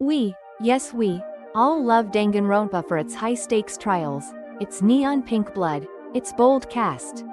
Yes we, all love Danganronpa for its high-stakes trials, its neon pink blood, its bold cast.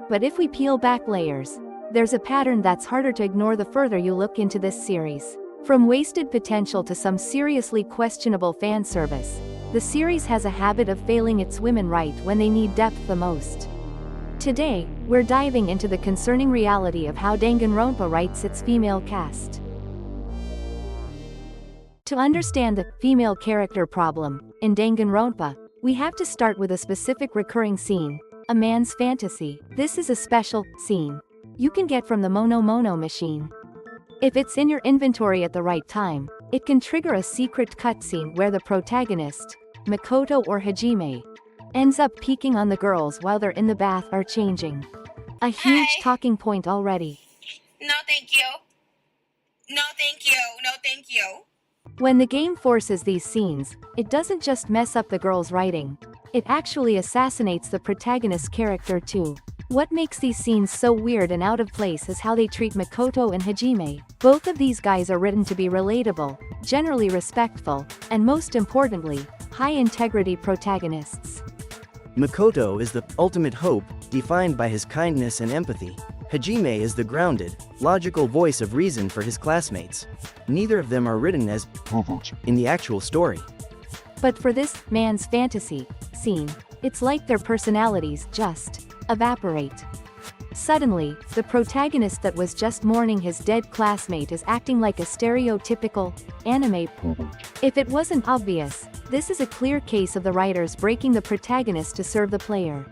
But if we peel back layers, there's a pattern that's harder to ignore the further you look into this series. From wasted potential to some seriously questionable fan service, the series has a habit of failing its women right when they need depth the most. Today, we're diving into the concerning reality of how Danganronpa writes its female cast. To understand the female character problem in Danganronpa, we have to start with a specific recurring scene, a man's fantasy. This is a special scene you can get from the Mono machine. If it's in your inventory at the right time, it can trigger a secret cutscene where the protagonist, Makoto or Hajime, ends up peeking on the girls while they're in the bath or changing. A huge talking point already. No thank you. No thank you. No thank you. When the game forces these scenes, it doesn't just mess up the girl's writing, it actually assassinates the protagonist's character too. What makes these scenes so weird and out of place is how they treat Makoto and Hajime. Both of these guys are written to be relatable, generally respectful, and most importantly, high-integrity protagonists. Makoto is the ultimate hope, defined by his kindness and empathy. Hajime is the grounded, logical voice of reason for his classmates. Neither of them are written as perverts in the actual story. But for this man's fantasy scene, it's like their personalities just evaporate. Suddenly, the protagonist that was just mourning his dead classmate is acting like a stereotypical anime pervert. If it wasn't obvious, this is a clear case of the writers breaking the protagonist to serve the player.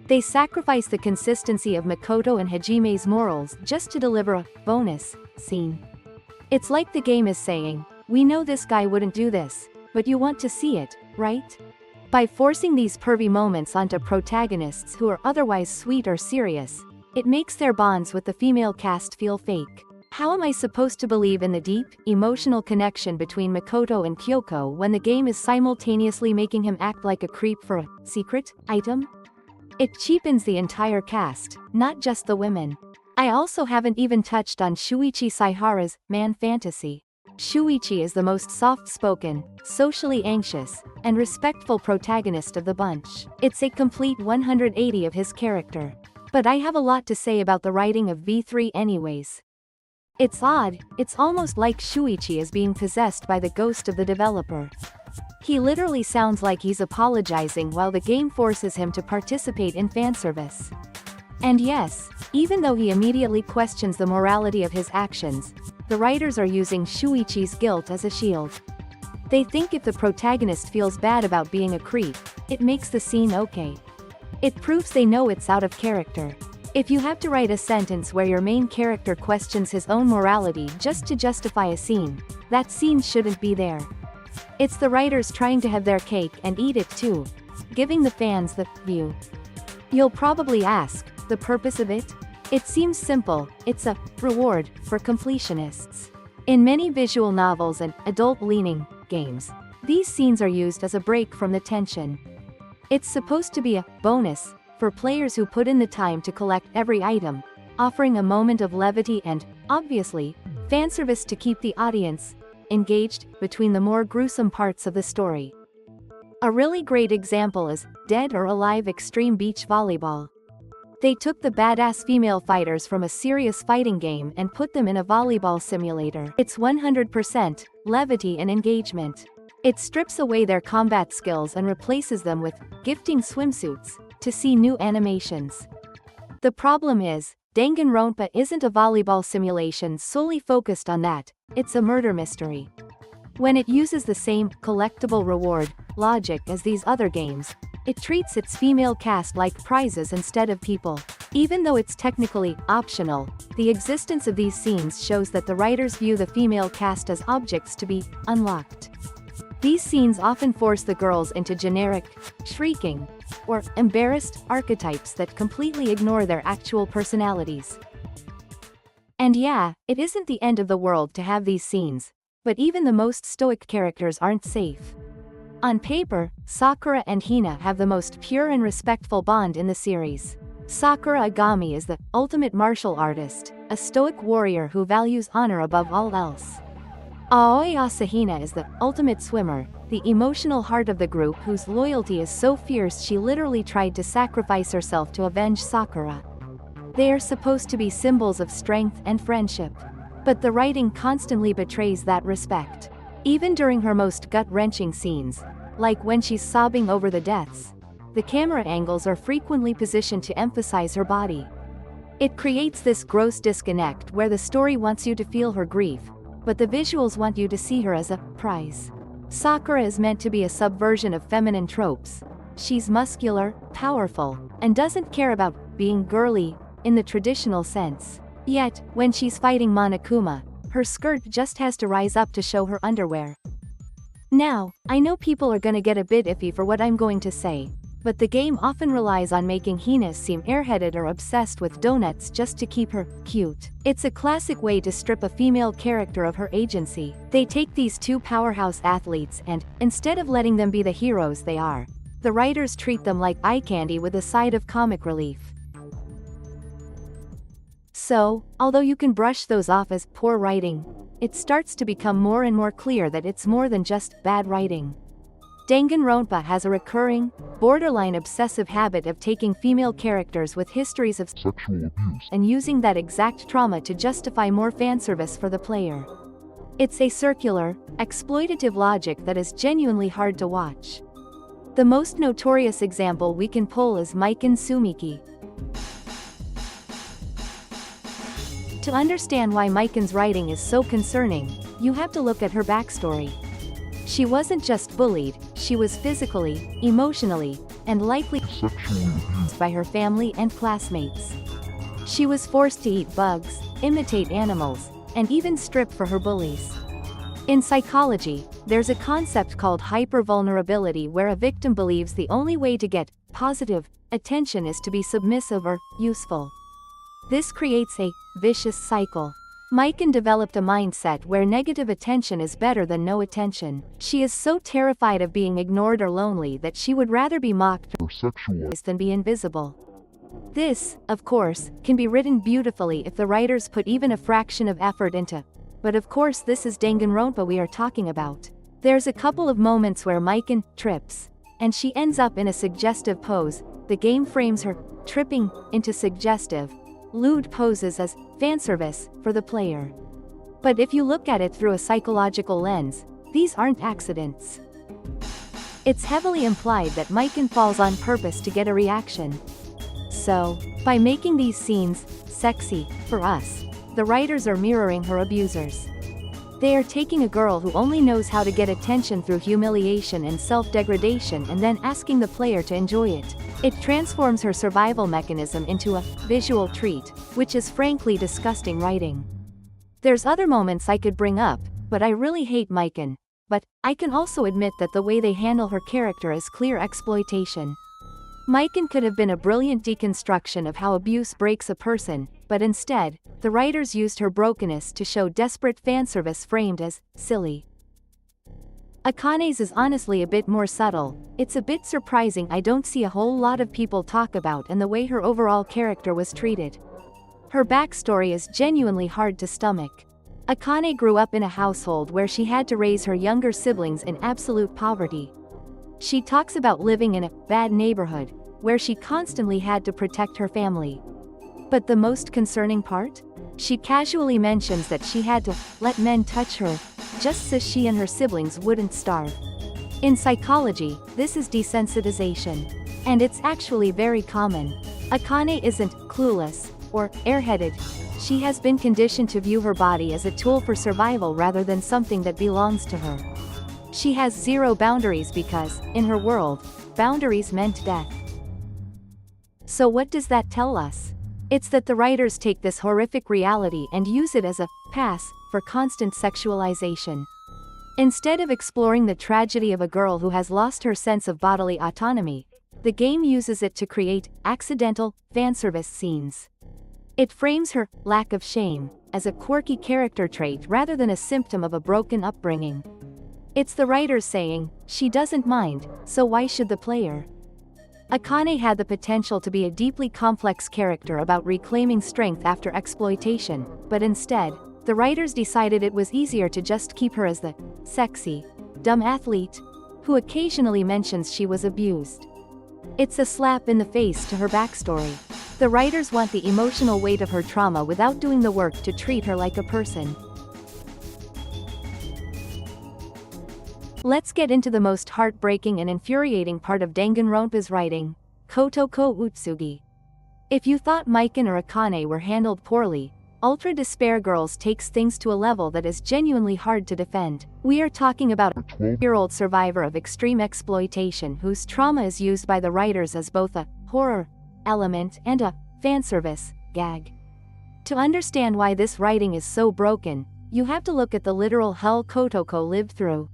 They sacrifice the consistency of Makoto and Hajime's morals just to deliver a bonus scene. It's like the game is saying, we know this guy wouldn't do this, but you want to see it, right? By forcing these pervy moments onto protagonists who are otherwise sweet or serious, it makes their bonds with the female cast feel fake. How am I supposed to believe in the deep, emotional connection between Makoto and Kyoko when the game is simultaneously making him act like a creep for a secret item? It cheapens the entire cast, not just the women. I also haven't even touched on Shuichi Saihara's man fantasy. Shuichi is the most soft-spoken, socially anxious, and respectful protagonist of the bunch. It's a complete 180 of his character. But I have a lot to say about the writing of V3 anyways. It's odd, it's almost like Shuichi is being possessed by the ghost of the developer. He literally sounds like he's apologizing while the game forces him to participate in fanservice. And yes, even though he immediately questions the morality of his actions, the writers are using Shuichi's guilt as a shield. They think if the protagonist feels bad about being a creep, it makes the scene okay. It proves they know it's out of character. If you have to write a sentence where your main character questions his own morality just to justify a scene, that scene shouldn't be there. It's the writers trying to have their cake and eat it too, giving the fans the view. You'll probably ask, the purpose of it? It seems simple, it's a reward for completionists. In many visual novels and adult-leaning games, these scenes are used as a break from the tension. It's supposed to be a bonus for players who put in the time to collect every item, offering a moment of levity and, obviously, fanservice to keep the audience engaged between the more gruesome parts of the story. A really great example is Dead or Alive Extreme Beach Volleyball. They took the badass female fighters from a serious fighting game and put them in a volleyball simulator. It's 100% levity and engagement. It strips away their combat skills and replaces them with gifting swimsuits to see new animations. The problem is, Danganronpa isn't a volleyball simulation solely focused on that, it's a murder mystery. When it uses the same collectible reward logic as these other games, it treats its female cast like prizes instead of people. Even though it's technically optional, the existence of these scenes shows that the writers view the female cast as objects to be unlocked. These scenes often force the girls into generic, shrieking, or embarrassed archetypes that completely ignore their actual personalities. And yeah, it isn't the end of the world to have these scenes, but even the most stoic characters aren't safe. On paper, Sakura and Hina have the most pure and respectful bond in the series. Sakura Agami is the ultimate martial artist, a stoic warrior who values honor above all else. 𝙎𝙤𝙙𝙞𖖙 is the ultimate swimmer, the emotional heart of the group whose loyalty is so fierce she literally tried to sacrifice herself to avenge Sakura. They are supposed to be symbols of strength and friendship. But the writing constantly betrays that respect. Even during her most gut-wrenching scenes, like when she's sobbing over the deaths, the camera angles are frequently positioned to emphasize her body. It creates this gross disconnect where the story wants you to feel her grief, but the visuals want you to see her as a prize. Sakura is meant to be a subversion of feminine tropes. She's muscular, powerful, and doesn't care about being girly in the traditional sense. Yet, when she's fighting Monokuma, her skirt just has to rise up to show her underwear. Now, I know people are gonna get a bit iffy for what I'm going to say, but the game often relies on making hyenas seem airheaded or obsessed with donuts just to keep her cute. It's a classic way to strip a female character of her agency. They take these two powerhouse athletes and, instead of letting them be the heroes they are, the writers treat them like eye candy with a side of comic relief. So, although you can brush those off as poor writing, it starts to become more and more clear that it's more than just bad writing. Danganronpa has a recurring, borderline obsessive habit of taking female characters with histories of sexual abuse and using that exact trauma to justify more fanservice for the player. It's a circular, exploitative logic that is genuinely hard to watch. The most notorious example we can pull is mikan tsumiki. To understand why Mikan's writing is so concerning, you have to look at her backstory. She wasn't just bullied, she was physically, emotionally, and likely sexually abused by her family and classmates. She was forced to eat bugs, imitate animals, and even strip for her bullies. In psychology, there's a concept called hypervulnerability where a victim believes the only way to get positive attention is to be submissive or useful. This creates a vicious cycle. Mikan developed a mindset where negative attention is better than no attention. She is so terrified of being ignored or lonely that she would rather be mocked or sexualized than be invisible. This, of course, can be written beautifully if the writers put even a fraction of effort into. But of course this is Danganronpa we are talking about. There's a couple of moments where Mikan trips, and she ends up in a suggestive pose. The game frames her tripping into suggestive, lewd poses as fanservice for the player. But if you look at it through a psychological lens, these aren't accidents. It's heavily implied that Mikan falls on purpose to get a reaction. So, by making these scenes sexy for us, the writers are mirroring her abusers. They are taking a girl who only knows how to get attention through humiliation and self-degradation and then asking the player to enjoy it. It transforms her survival mechanism into a visual treat, which is frankly disgusting writing. There's other moments I could bring up, but I really hate Mikan. But I can also admit that the way they handle her character is clear exploitation. Mikan could have been a brilliant deconstruction of how abuse breaks a person, but instead, the writers used her brokenness to show desperate fanservice framed as silly. Akane's is honestly a bit more subtle. It's a bit surprising I don't see a whole lot of people talk about and the way her overall character was treated. Her backstory is genuinely hard to stomach. Akane grew up in a household where she had to raise her younger siblings in absolute poverty. She talks about living in a bad neighborhood, where she constantly had to protect her family. But the most concerning part? She casually mentions that she had to let men touch her, just so she and her siblings wouldn't starve. In psychology, this is desensitization. And it's actually very common. Akane isn't clueless or airheaded. She has been conditioned to view her body as a tool for survival rather than something that belongs to her. She has zero boundaries because, in her world, boundaries meant death. So what does that tell us? It's that the writers take this horrific reality and use it as a pass for constant sexualization. Instead of exploring the tragedy of a girl who has lost her sense of bodily autonomy, the game uses it to create accidental fanservice scenes. It frames her lack of shame as a quirky character trait rather than a symptom of a broken upbringing. It's the writers saying, she doesn't mind, so why should the player? Akane had the potential to be a deeply complex character about reclaiming strength after exploitation, but instead, the writers decided it was easier to just keep her as the sexy, dumb athlete who occasionally mentions she was abused. It's a slap in the face to her backstory. The writers want the emotional weight of her trauma without doing the work to treat her like a person. Let's get into the most heartbreaking and infuriating part of Danganronpa's writing, kotoko utsugi. If you thought mikan or akane were handled poorly, Ultra Despair Girls takes things to a level that is genuinely hard to defend. We are talking about a 12-year-old survivor of extreme exploitation whose trauma is used by the writers as both a horror element and a fanservice gag. To understand why this writing is so broken, you have to look at the literal hell Kotoko lived through.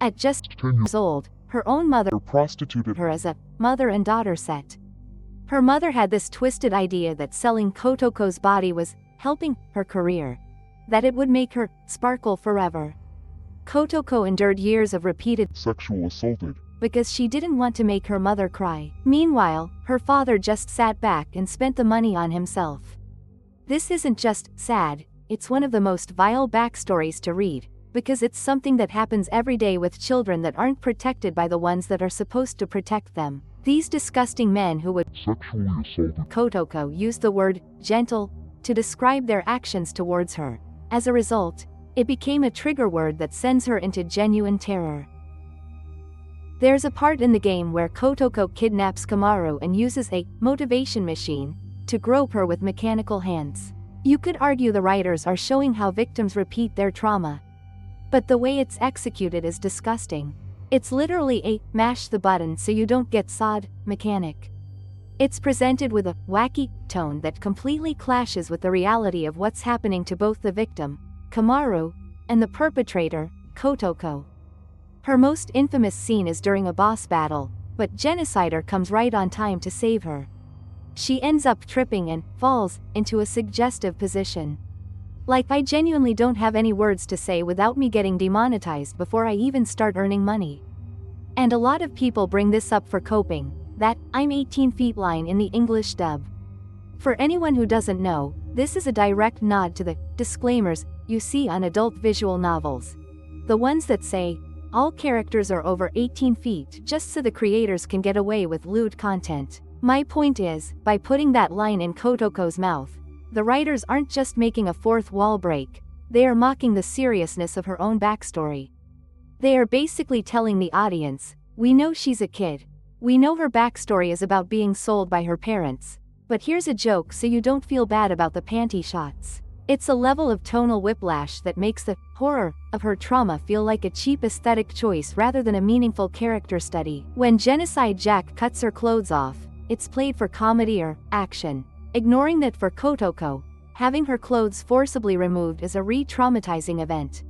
At just 10 years old, her own mother prostituted her as a mother and daughter set. Her mother had this twisted idea that selling Kotoko's body was helping her career, that it would make her sparkle forever. Kotoko endured years of repeated sexual assault because she didn't want to make her mother cry. Meanwhile, her father just sat back and spent the money on himself. This isn't just sad, it's one of the most vile backstories to read, because it's something that happens every day with children that aren't protected by the ones that are supposed to protect them. These disgusting men who would sexually assault Kotoko use the word gentle to describe their actions towards her. As a result, it became a trigger word that sends her into genuine terror. There's a part in the game where Kotoko kidnaps Kamaru and uses a motivation machine to grope her with mechanical hands. You could argue the writers are showing how victims repeat their trauma, but the way it's executed is disgusting. It's literally a mash the button so you don't get sawed mechanic. It's presented with a wacky tone that completely clashes with the reality of what's happening to both the victim, Kamaru, and the perpetrator, Kotoko. Her most infamous scene is during a boss battle, but Genocider comes right on time to save her. She ends up tripping and falls into a suggestive position. Like, I genuinely don't have any words to say without me getting demonetized before I even start earning money. And a lot of people bring this up for coping, that I'm 18 feet line in the English dub. For anyone who doesn't know, this is a direct nod to the disclaimers you see on adult visual novels. The ones that say, all characters are over 18 feet just so the creators can get away with lewd content. My point is, by putting that line in Kotoko's mouth, the writers aren't just making a fourth wall break, they are mocking the seriousness of her own backstory. They are basically telling the audience, we know she's a kid, we know her backstory is about being sold by her parents, but here's a joke so you don't feel bad about the panty shots. It's a level of tonal whiplash that makes the horror of her trauma feel like a cheap aesthetic choice rather than a meaningful character study. When Genocide Jack cuts her clothes off, it's played for comedy or action, ignoring that for Kotoko, having her clothes forcibly removed is a re-traumatizing event.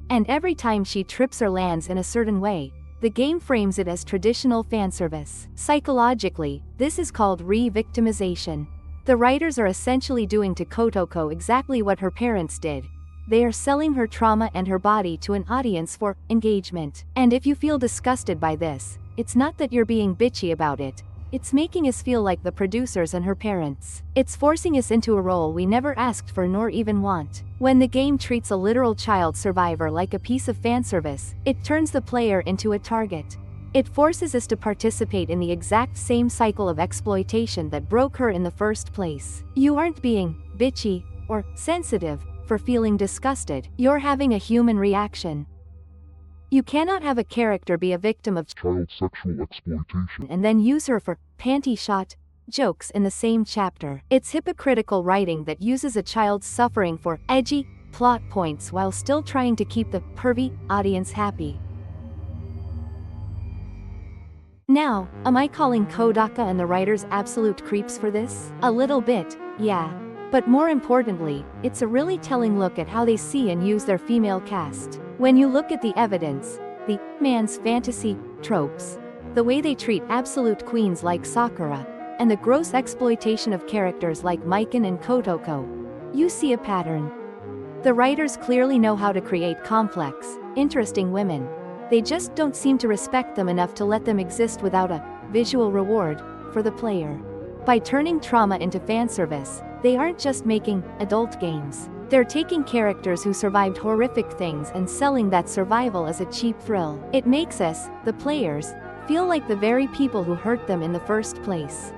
And every time she trips or lands in a certain way, the game frames it as traditional fanservice. Psychologically, this is called revictimization. The writers are essentially doing to Kotoko exactly what her parents did. They are selling her trauma and her body to an audience for engagement. And if you feel disgusted by this, it's not that you're being bitchy about it. It's making us feel like the producers and her parents. It's forcing us into a role we never asked for nor even want. When the game treats a literal child survivor like a piece of fanservice, it turns the player into a target. It forces us to participate in the exact same cycle of exploitation that broke her in the first place. You aren't being bitchy or sensitive for feeling disgusted, you're having a human reaction. You cannot have a character be a victim of child sexual exploitation and then use her for panty shot jokes in the same chapter. It's hypocritical writing that uses a child's suffering for edgy plot points while still trying to keep the pervy audience happy. Now, am I calling Kodaka and the writers absolute creeps for this? A little bit, yeah. But more importantly, it's a really telling look at how they see and use their female cast. When you look at the evidence, the man's fantasy tropes, the way they treat absolute queens like Sakura, and the gross exploitation of characters like mikan and Kotoko, you see a pattern. The writers clearly know how to create complex, interesting women. They just don't seem to respect them enough to let them exist without a visual reward for the player. By turning trauma into fanservice, they aren't just making adult games. They're taking characters who survived horrific things and selling that survival as a cheap thrill. It makes us, the players, feel like the very people who hurt them in the first place.